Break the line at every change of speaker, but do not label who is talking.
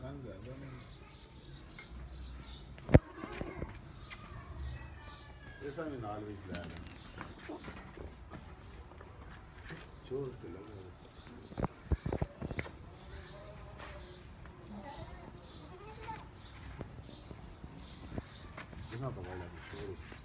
Kanga, ऐसा भी नाल भी खिलाया चोर के लगे यहाँ पकड़ लगे चोर